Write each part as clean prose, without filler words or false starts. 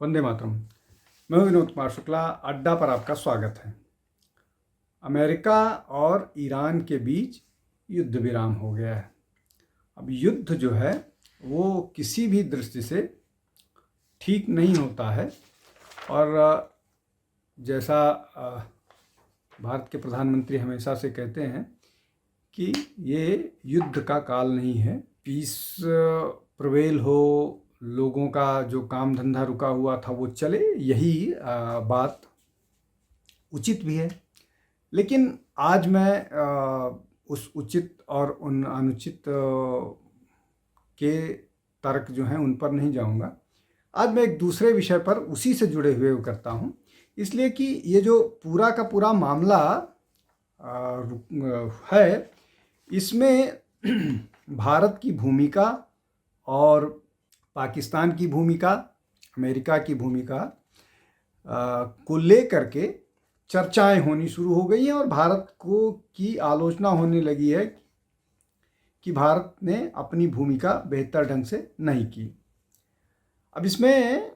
वंदे मातरम। मैं हूं विनोद कुमार शुक्ला। अड्डा पर आपका स्वागत है। अमेरिका और ईरान के बीच युद्ध विराम हो गया है। अब युद्ध जो है वो किसी भी दृष्टि से ठीक नहीं होता है और जैसा भारत के प्रधानमंत्री हमेशा से कहते हैं कि ये युद्ध का काल नहीं है। पीस प्रिवेल हो, लोगों का जो काम धंधा रुका हुआ था वो चले, यही बात उचित भी है। लेकिन आज मैं उस उचित और उन अनुचित के तर्क जो हैं उन पर नहीं जाऊंगा। आज मैं एक दूसरे विषय पर उसी से जुड़े हुए करता हूं, इसलिए कि ये जो पूरा का पूरा मामला है, इसमें भारत की भूमिका और पाकिस्तान की भूमिका, अमेरिका की भूमिका को लेकर के चर्चाएं होनी शुरू हो गई हैं और भारत को की आलोचना होने लगी है कि भारत ने अपनी भूमिका बेहतर ढंग से नहीं की। अब इसमें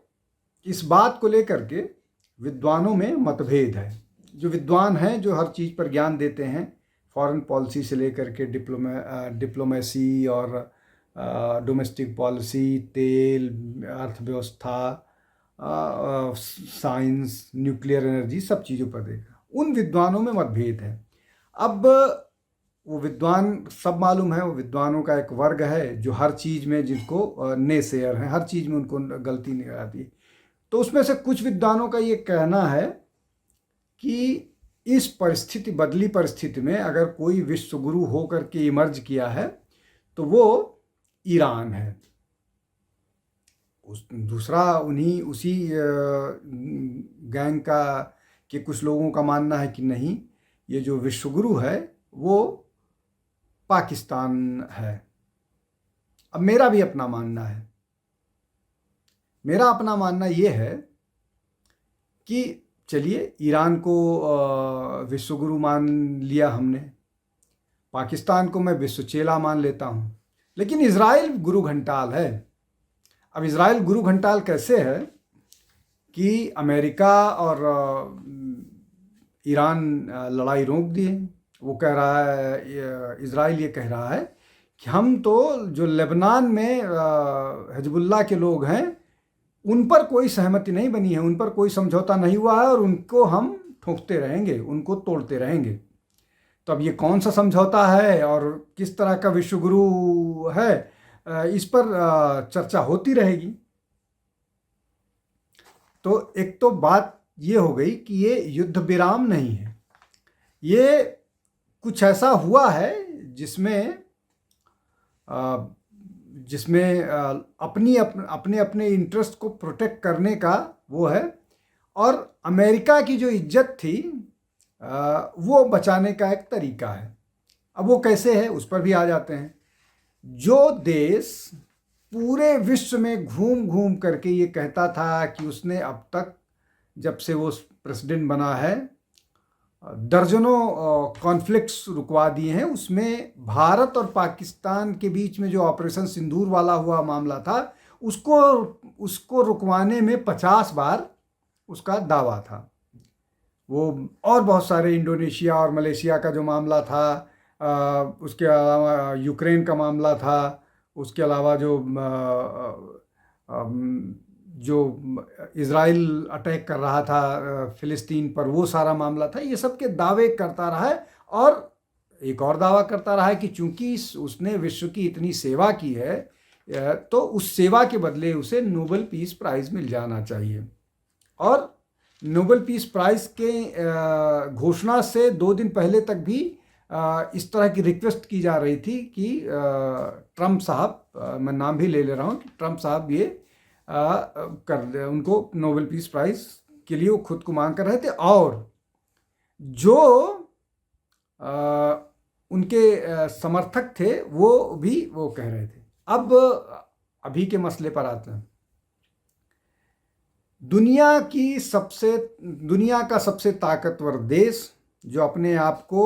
इस बात को लेकर के विद्वानों में मतभेद है। जो विद्वान हैं, जो हर चीज़ पर ज्ञान देते हैं, फॉरेन पॉलिसी से लेकर के डिप्लोमेसी और डोमेस्टिक पॉलिसी, तेल, अर्थव्यवस्था, साइंस, न्यूक्लियर एनर्जी, सब चीज़ों पर देखा, उन विद्वानों में मतभेद है। अब वो विद्वान सब मालूम है, वो विद्वानों का एक वर्ग है जो हर चीज़ में, जिनको नेसेयर हैं, हर चीज़ में उनको गलती निकल आती है। तो उसमें से कुछ विद्वानों का ये कहना है कि इस परिस्थिति, बदली परिस्थिति में अगर कोई विश्व गुरु होकर के इमर्ज किया है तो वो ईरान है। दूसरा उसी गैंग का के कुछ लोगों का मानना है कि नहीं, ये जो विश्वगुरु है वो पाकिस्तान है। अब मेरा भी अपना मानना है। मेरा अपना मानना ये है कि चलिए, ईरान को विश्वगुरु मान लिया हमने, पाकिस्तान को मैं विश्व चेला मान लेता हूँ, लेकिन इजराइल गुरु घंटाल है। अब इजराइल गुरु घंटाल कैसे है कि अमेरिका और ईरान लड़ाई रोक दिए। वो कह रहा है, इजराइल ये कह रहा है कि हम तो जो लेबनान में हिजबुल्लाह के लोग हैं उन पर कोई सहमति नहीं बनी है, उन पर कोई समझौता नहीं हुआ है और उनको हम ठोकते रहेंगे, उनको तोड़ते रहेंगे। तो अब ये कौन सा समझौता है और किस तरह का विश्वगुरु है, इस पर चर्चा होती रहेगी। तो एक तो बात ये हो गई कि ये युद्ध विराम नहीं है, ये कुछ ऐसा हुआ है जिसमें अपने अपने इंटरेस्ट को प्रोटेक्ट करने का वो है, और अमेरिका की जो इज्जत थी वो बचाने का एक तरीका है। अब वो कैसे है उस पर भी आ जाते हैं। जो देश पूरे विश्व में घूम घूम करके ये कहता था कि उसने अब तक, जब से वो प्रेसिडेंट बना है, दर्जनों कॉन्फ्लिक्ट्स रुकवा दिए हैं, उसमें भारत और पाकिस्तान के बीच में जो ऑपरेशन सिंदूर वाला हुआ मामला था उसको रुकवाने में 50 बार उसका दावा था। वो और बहुत सारे, इंडोनेशिया और मलेशिया का जो मामला था, उसके अलावा यूक्रेन का मामला था, उसके अलावा जो इज़राइल अटैक कर रहा था फ़िलिस्तीन पर, वो सारा मामला था। ये सब के दावे करता रहा है और एक और दावा करता रहा है कि चूंकि उसने विश्व की इतनी सेवा की है तो उस सेवा के बदले उसे नोबेल पीस प्राइज़ मिल जाना चाहिए। और नोबेल पीस प्राइज़ के घोषणा से 2 दिन पहले तक भी इस तरह की रिक्वेस्ट की जा रही थी कि ट्रंप साहब, मैं नाम भी ले ले रहा हूँ, ट्रंप साहब ये उनको नोबेल पीस प्राइज़ के लिए वो खुद को मांग कर रहे थे, और जो उनके समर्थक थे वो भी वो कह रहे थे। अब अभी के मसले पर आते हैं। दुनिया का सबसे ताकतवर देश, जो अपने आप को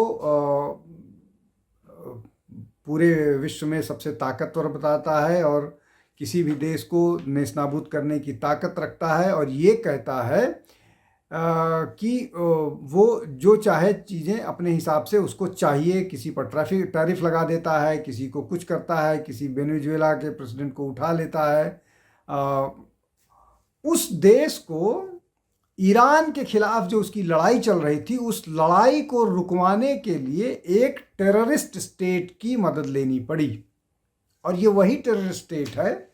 पूरे विश्व में सबसे ताकतवर बताता है और किसी भी देश को नेस्तनाबूद करने की ताकत रखता है और ये कहता है कि वो जो चाहे चीज़ें अपने हिसाब से उसको चाहिए, किसी पर टैरिफ लगा देता है, किसी को कुछ करता है, किसी वेनेजुएला के प्रेसिडेंट को उठा लेता है। उस देश को ईरान के खिलाफ जो उसकी लड़ाई चल रही थी, उस लड़ाई को रुकवाने के लिए एक टेररिस्ट स्टेट की मदद लेनी पड़ी, और ये वही टेररिस्ट स्टेट है।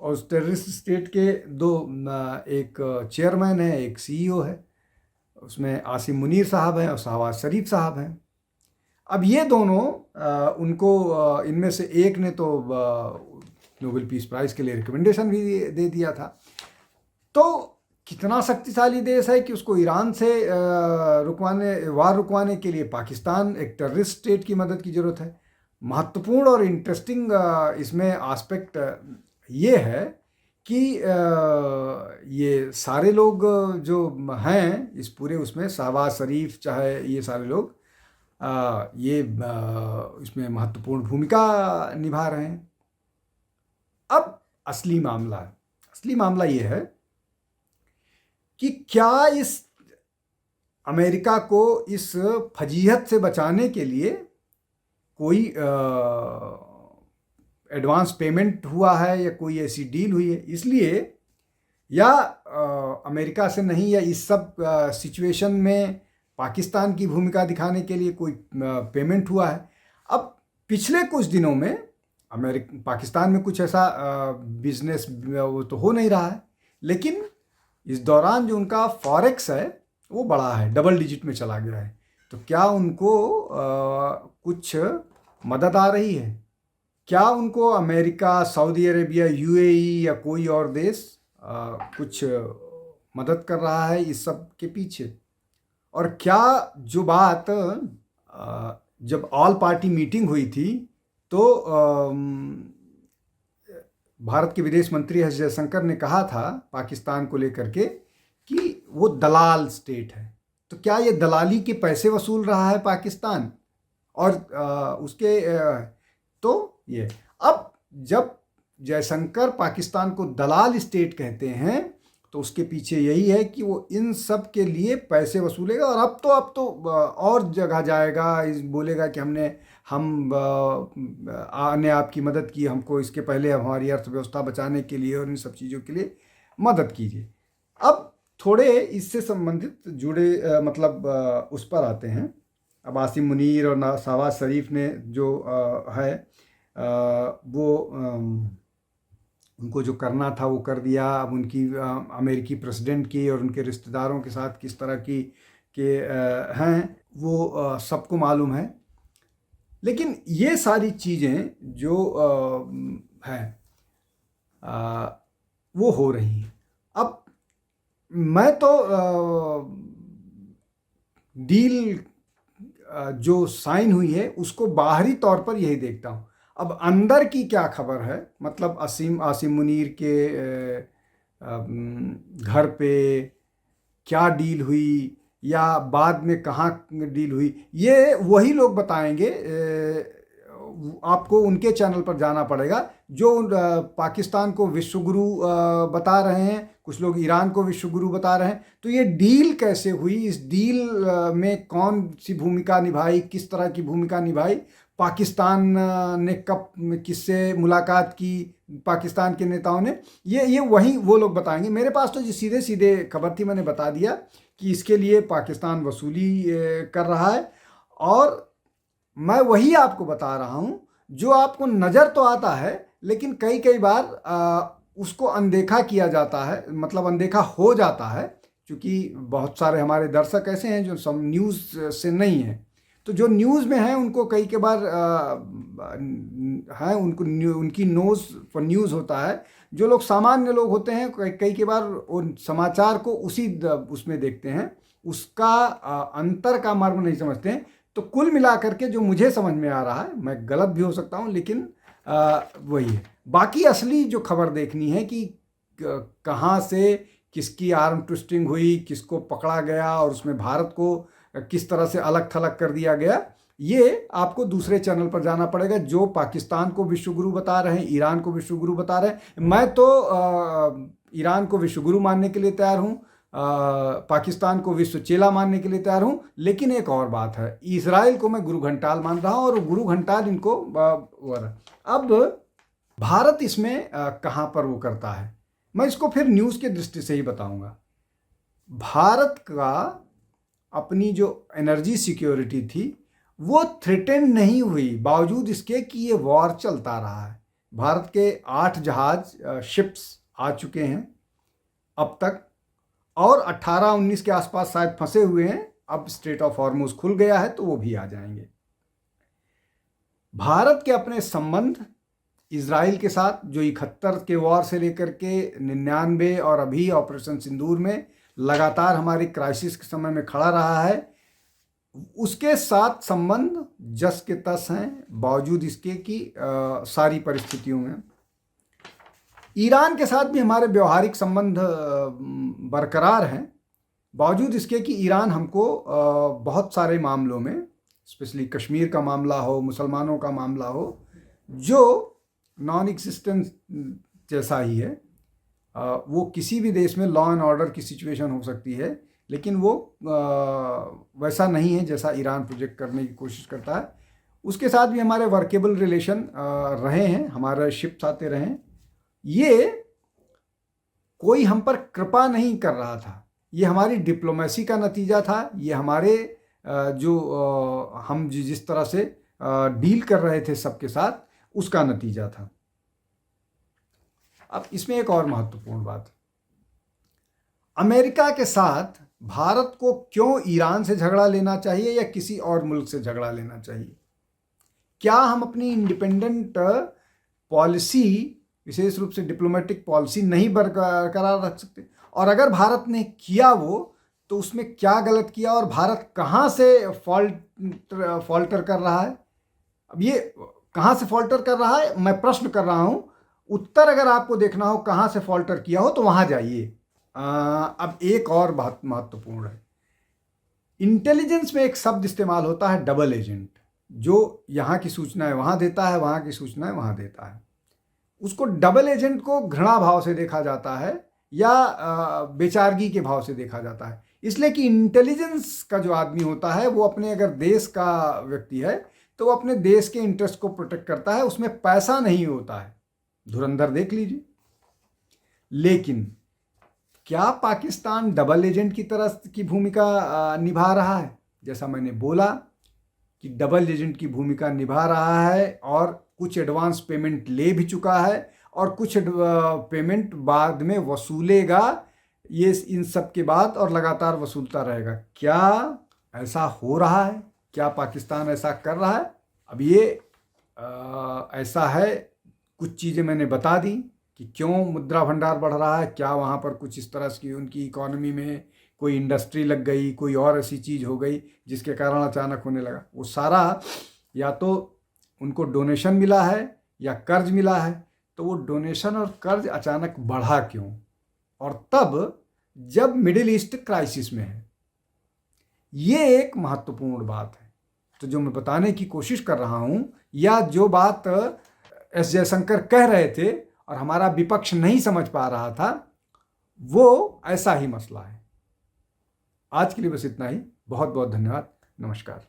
और उस टेररिस्ट स्टेट के दो, एक चेयरमैन है, एक सीईओ है, उसमें आसिम मुनीर साहब हैं और शहबाज शरीफ साहब हैं। अब ये दोनों उनको इनमें से एक ने तो नोबेल पीस प्राइज़ के लिए रिकमेंडेशन भी दे दिया था। तो कितना शक्तिशाली देश है कि उसको ईरान से वार रुकवाने के लिए पाकिस्तान, एक टेररिस्ट स्टेट की मदद की ज़रूरत है। महत्वपूर्ण और इंटरेस्टिंग इसमें एस्पेक्ट ये है कि ये सारे लोग जो हैं इस पूरे उसमें, शहबाज शरीफ चाहे ये सारे लोग ये इसमें महत्वपूर्ण भूमिका निभा रहे हैं। अब असली मामला ये है कि क्या इस अमेरिका को इस फजीहत से बचाने के लिए कोई एडवांस पेमेंट हुआ है या कोई ऐसी डील हुई है, इसलिए या अमेरिका से नहीं, या इस सब सिचुएशन में पाकिस्तान की भूमिका दिखाने के लिए कोई पेमेंट हुआ है। अब पिछले कुछ दिनों में पाकिस्तान में कुछ ऐसा बिजनेस वो तो हो नहीं रहा है, लेकिन इस दौरान जो उनका फॉरेक्स है वो बड़ा है, डबल डिजिट में चला गया है। तो क्या उनको कुछ मदद आ रही है? क्या उनको अमेरिका, सऊदी अरेबिया, यूएई या कोई और देश कुछ मदद कर रहा है इस सब के पीछे? और क्या जो बात जब ऑल पार्टी मीटिंग हुई थी तो भारत के विदेश मंत्री एस जयशंकर ने कहा था पाकिस्तान को लेकर के कि वो दलाल स्टेट है, तो क्या ये दलाली के पैसे वसूल रहा है पाकिस्तान? और उसके तो ये अब जब जयशंकर पाकिस्तान को दलाल स्टेट कहते हैं तो उसके पीछे यही है कि वो इन सब के लिए पैसे वसूलेगा, और अब तो और जगह जाएगा, बोलेगा कि हमने आपकी मदद की, हमको इसके पहले हमारी अर्थव्यवस्था बचाने के लिए और इन सब चीज़ों के लिए मदद कीजिए। अब थोड़े इससे संबंधित जुड़े उस पर आते हैं। अब आसिम मुनीर और शहबाज शरीफ ने जो है वो उनको जो करना था वो कर दिया। अब उनकी अमेरिकी प्रेसिडेंट की और उनके रिश्तेदारों के साथ किस तरह की के हैं वो सबको मालूम है। लेकिन ये सारी चीज़ें जो हैं वो हो रही हैं। अब मैं तो डील जो साइन हुई है उसको बाहरी तौर पर यही देखता हूँ। अब अंदर की क्या खबर है, मतलब आसिम मुनीर के घर पे क्या डील हुई या बाद में कहाँ डील हुई, ये वही लोग बताएंगे। आपको उनके चैनल पर जाना पड़ेगा जो पाकिस्तान को विश्वगुरु बता रहे हैं, कुछ लोग ईरान को विश्वगुरु बता रहे हैं। तो ये डील कैसे हुई, इस डील में कौन सी भूमिका निभाई, किस तरह की भूमिका निभाई, पाकिस्तान ने कब किससे मुलाकात की, पाकिस्तान के नेताओं ने, ये वही वो लोग बताएंगे। मेरे पास तो जी सीधे सीधे खबर थी, मैंने बता दिया कि इसके लिए पाकिस्तान वसूली कर रहा है, और मैं वही आपको बता रहा हूँ जो आपको नज़र तो आता है, लेकिन कई बार उसको अनदेखा किया जाता है, मतलब अनदेखा हो जाता है, क्योंकि बहुत सारे हमारे दर्शक ऐसे हैं जो सब न्यूज़ से नहीं हैं। तो जो न्यूज़ में हैं उनको कई बार हैं उनकी नोज़ पर न्यूज़ होता है। जो लोग सामान्य लोग होते हैं कई बार उन समाचार को उसी उसमें देखते हैं, उसका अंतर का मर्म नहीं समझते हैं। तो कुल मिलाकर के जो मुझे समझ में आ रहा है, मैं गलत भी हो सकता हूँ, लेकिन वही है। बाकी असली जो खबर देखनी है कि कहाँ से किसकी आर्म ट्विस्टिंग हुई, किसको पकड़ा गया और उसमें भारत को किस तरह से अलग थलग कर दिया गया, ये आपको दूसरे चैनल पर जाना पड़ेगा, जो पाकिस्तान को विश्वगुरु बता रहे हैं, ईरान को विश्वगुरु बता रहे हैं। मैं तो ईरान को विश्वगुरु मानने के लिए तैयार हूँ, पाकिस्तान को विश्व चेला मानने के लिए तैयार हूँ। लेकिन एक और बात है, इजराइल को मैं गुरु घंटाल मान रहा हूँ और गुरु घंटाल इनको अब भारत इसमें कहाँ पर वो करता है, मैं इसको फिर न्यूज़ के दृष्टि से ही बताऊंगा। भारत का अपनी जो एनर्जी सिक्योरिटी थी वो थ्रेटेन नहीं हुई, बावजूद इसके कि ये वॉर चलता रहा है। भारत के 8 जहाज शिप्स आ चुके हैं अब तक, और 18-19 के आसपास शायद फंसे हुए हैं। अब स्ट्रेट ऑफ हॉर्मुज खुल गया है तो वो भी आ जाएंगे। भारत के अपने संबंध इजराइल के साथ, जो 71 के वॉर से लेकर के 99 और अभी ऑपरेशन सिंदूर में लगातार हमारी क्राइसिस के समय में खड़ा रहा है, उसके साथ संबंध जस के तस हैं, बावजूद इसके कि सारी परिस्थितियों में। ईरान के साथ भी हमारे व्यवहारिक संबंध बरकरार हैं, बावजूद इसके कि ईरान हमको बहुत सारे मामलों में, स्पेशली कश्मीर का मामला हो, मुसलमानों का मामला हो, जो नॉन एग्जिस्टेंस जैसा ही है, वो किसी भी देश में लॉ एंड ऑर्डर की सिचुएशन हो सकती है, लेकिन वो वैसा नहीं है जैसा ईरान प्रोजेक्ट करने की कोशिश करता है। उसके साथ भी हमारे वर्केबल रिलेशन रहे हैं, हमारे शिप्स आते रहे हैं। ये कोई हम पर कृपा नहीं कर रहा था, ये हमारी डिप्लोमेसी का नतीजा था, ये हमारे जो हम जिस तरह से डील कर रहे थे सबके साथ, उसका नतीजा था। अब इसमें एक और महत्वपूर्ण बात, अमेरिका के साथ भारत को क्यों ईरान से झगड़ा लेना चाहिए या किसी और मुल्क से झगड़ा लेना चाहिए? क्या हम अपनी इंडिपेंडेंट पॉलिसी, विशेष रूप से डिप्लोमेटिक पॉलिसी नहीं बरकरार रख सकते? और अगर भारत ने किया वो, तो उसमें क्या गलत किया और भारत कहाँ से फॉल्टर कर रहा है? अब ये कहाँ से फॉल्टर कर रहा है, मैं प्रश्न कर रहा हूँ। उत्तर अगर आपको देखना हो कहाँ से फॉल्टर किया हो तो वहाँ जाइए। अब एक और बात महत्वपूर्ण है, इंटेलिजेंस में एक शब्द इस्तेमाल होता है डबल एजेंट, जो यहाँ की सूचनाएं वहाँ देता है, वहाँ की सूचनाएं वहाँ देता है। उसको डबल एजेंट को घृणा भाव से देखा जाता है या बेचारगी के भाव से देखा जाता है, इसलिए कि इंटेलिजेंस का जो आदमी होता है वो अपने, अगर देश का व्यक्ति है तो वो अपने देश के इंटरेस्ट को प्रोटेक्ट करता है, उसमें पैसा नहीं होता है। धुरंधर देख लीजिए। लेकिन क्या पाकिस्तान डबल एजेंट की तरह की भूमिका निभा रहा है? जैसा मैंने बोला कि डबल एजेंट की भूमिका निभा रहा है, और कुछ एडवांस पेमेंट ले भी चुका है और कुछ पेमेंट बाद में वसूलेगा, ये इन सब के बाद, और लगातार वसूलता रहेगा। क्या ऐसा हो रहा है? क्या पाकिस्तान ऐसा कर रहा है? अब ये ऐसा है, कुछ चीज़ें मैंने बता दी कि क्यों मुद्रा भंडार बढ़ रहा है, क्या वहाँ पर कुछ इस तरह की उनकी इकोनॉमी में कोई इंडस्ट्री लग गई, कोई और ऐसी चीज़ हो गई जिसके कारण अचानक होने लगा। वो सारा या तो उनको डोनेशन मिला है या कर्ज मिला है, तो वो डोनेशन और कर्ज अचानक बढ़ा क्यों, और तब जब मिडिल ईस्ट क्राइसिस में है। ये एक महत्वपूर्ण बात है। तो जो मैं बताने की कोशिश कर रहा हूँ, या जो बात एस जयशंकर कह रहे थे और हमारा विपक्ष नहीं समझ पा रहा था, वो ऐसा ही मसला है। आज के लिए बस इतना ही। बहुत बहुत धन्यवाद। नमस्कार।